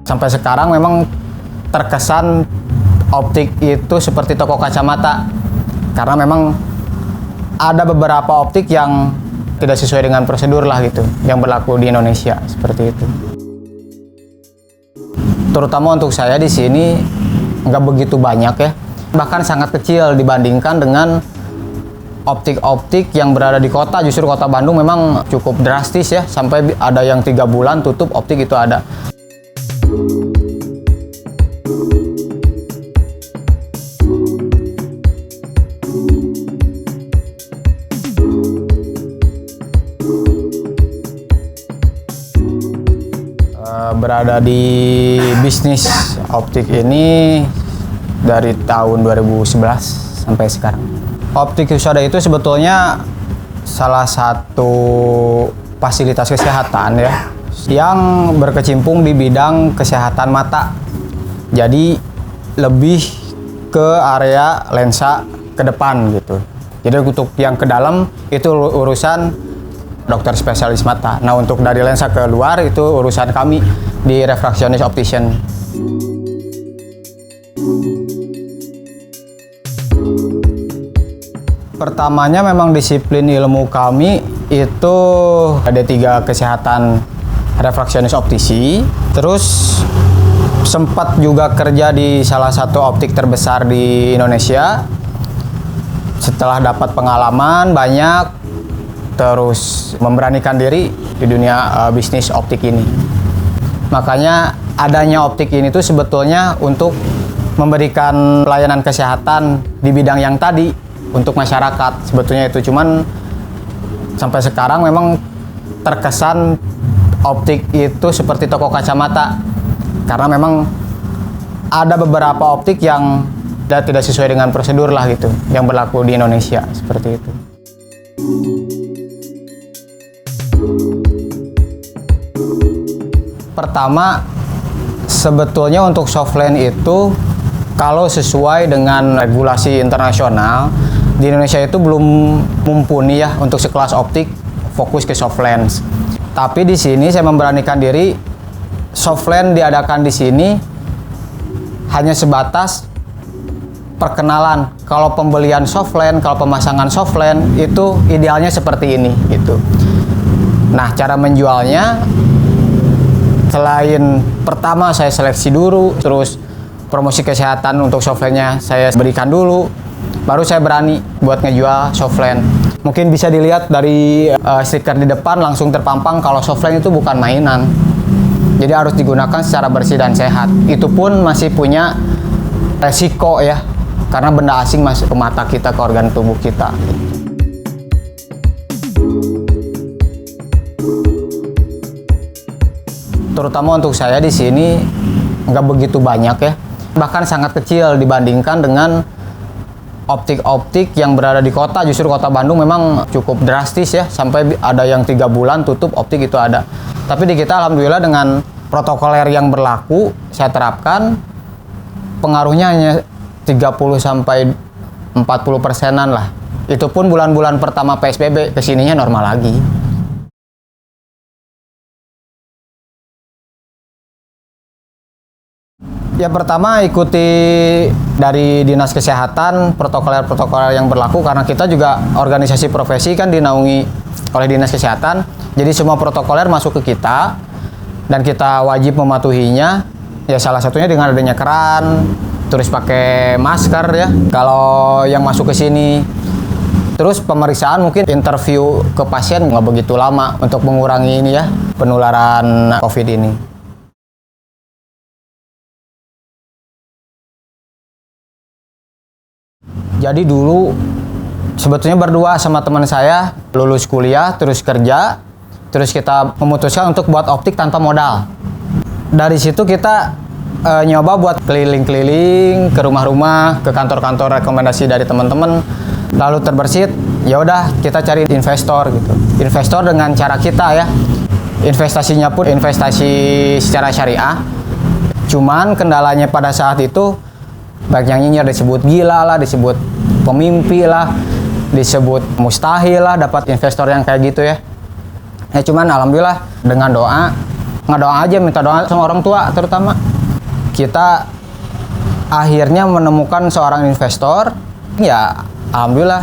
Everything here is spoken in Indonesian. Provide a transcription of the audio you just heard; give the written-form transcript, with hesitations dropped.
Sampai sekarang memang terkesan optik itu seperti toko kacamata, karena memang ada beberapa optik yang tidak sesuai dengan prosedur lah gitu, yang berlaku di Indonesia seperti itu. Terutama untuk saya di sini nggak begitu banyak ya, bahkan sangat kecil dibandingkan dengan optik-optik yang berada di kota. Justru kota Bandung memang cukup drastis ya, sampai ada yang 3 bulan tutup optik itu ada. Berada di bisnis optik ini dari tahun 2011 sampai sekarang. Optik Husada itu sebetulnya salah satu fasilitas kesehatan ya, yang berkecimpung di bidang kesehatan mata. Jadi lebih ke area lensa ke depan gitu. Jadi untuk yang ke dalam itu urusan dokter spesialis mata. Nah, untuk dari lensa ke luar itu urusan kami di refractionist optician. Pertamanya memang disiplin ilmu kami itu ada 3 kesehatan refractionist optisi. Terus sempat juga kerja di salah satu optik terbesar di Indonesia. Setelah dapat pengalaman banyak, terus memberanikan diri di dunia bisnis optik ini. Makanya adanya optik ini tuh sebetulnya untuk memberikan pelayanan kesehatan di bidang yang tadi untuk masyarakat. Sebetulnya itu cuman sampai sekarang memang terkesan optik itu seperti toko kacamata, karena memang ada beberapa optik yang tidak sesuai dengan prosedur lah gitu, yang berlaku di Indonesia seperti itu. Pertama, sebetulnya untuk softlens itu kalau sesuai dengan regulasi internasional di Indonesia itu belum mumpuni ya untuk sekelas optik fokus ke softlens. Tapi di sini saya memberanikan diri, softlens diadakan di sini hanya sebatas perkenalan. Kalau pembelian softlens, kalau pemasangan softlens itu idealnya seperti ini gitu. Nah, cara menjualnya selain pertama saya seleksi dulu, terus promosi kesehatan untuk softlensnya saya berikan dulu, baru saya berani buat ngejual softlens. Mungkin bisa dilihat dari stiker di depan langsung terpampang kalau softlens itu bukan mainan. Jadi harus digunakan secara bersih dan sehat. Itu pun masih punya resiko ya, karena benda asing masuk ke mata kita, ke organ tubuh kita. Terutama untuk saya di sini nggak begitu banyak ya, bahkan sangat kecil dibandingkan dengan optik-optik yang berada di kota. Justru kota Bandung memang cukup drastis ya, sampai ada yang 3 bulan tutup optik itu ada. Tapi di kita alhamdulillah dengan protokoler yang berlaku saya terapkan, pengaruhnya hanya 30-40%-an lah. Itu pun bulan-bulan pertama PSBB, kesininya normal lagi. Ya pertama ikuti dari Dinas Kesehatan protokoler-protokoler yang berlaku, karena kita juga organisasi profesi kan dinaungi oleh Dinas Kesehatan. Jadi semua protokoler masuk ke kita dan kita wajib mematuhinya. Ya salah satunya dengan adanya keran, terus pakai masker ya kalau yang masuk ke sini. Terus pemeriksaan, mungkin interview ke pasien nggak begitu lama untuk mengurangi ini ya penularan COVID ini. Jadi dulu sebetulnya berdua sama teman saya lulus kuliah terus kerja, terus kita memutuskan untuk buat optik tanpa modal. Dari situ kita nyoba buat keliling-keliling ke rumah-rumah, ke kantor-kantor rekomendasi dari teman-teman. Lalu terbersit, ya udah kita cari investor gitu. Investor dengan cara kita ya. Investasinya pun investasi secara syariah. Cuman kendalanya pada saat itu baik yang nyinyir disebut gila lah, disebut pemimpi lah, disebut mustahil lah dapat investor yang kayak gitu ya. Ya cuman alhamdulillah dengan doa ngedoa aja, minta doa sama orang tua terutama. Kita akhirnya menemukan seorang investor, ya alhamdulillah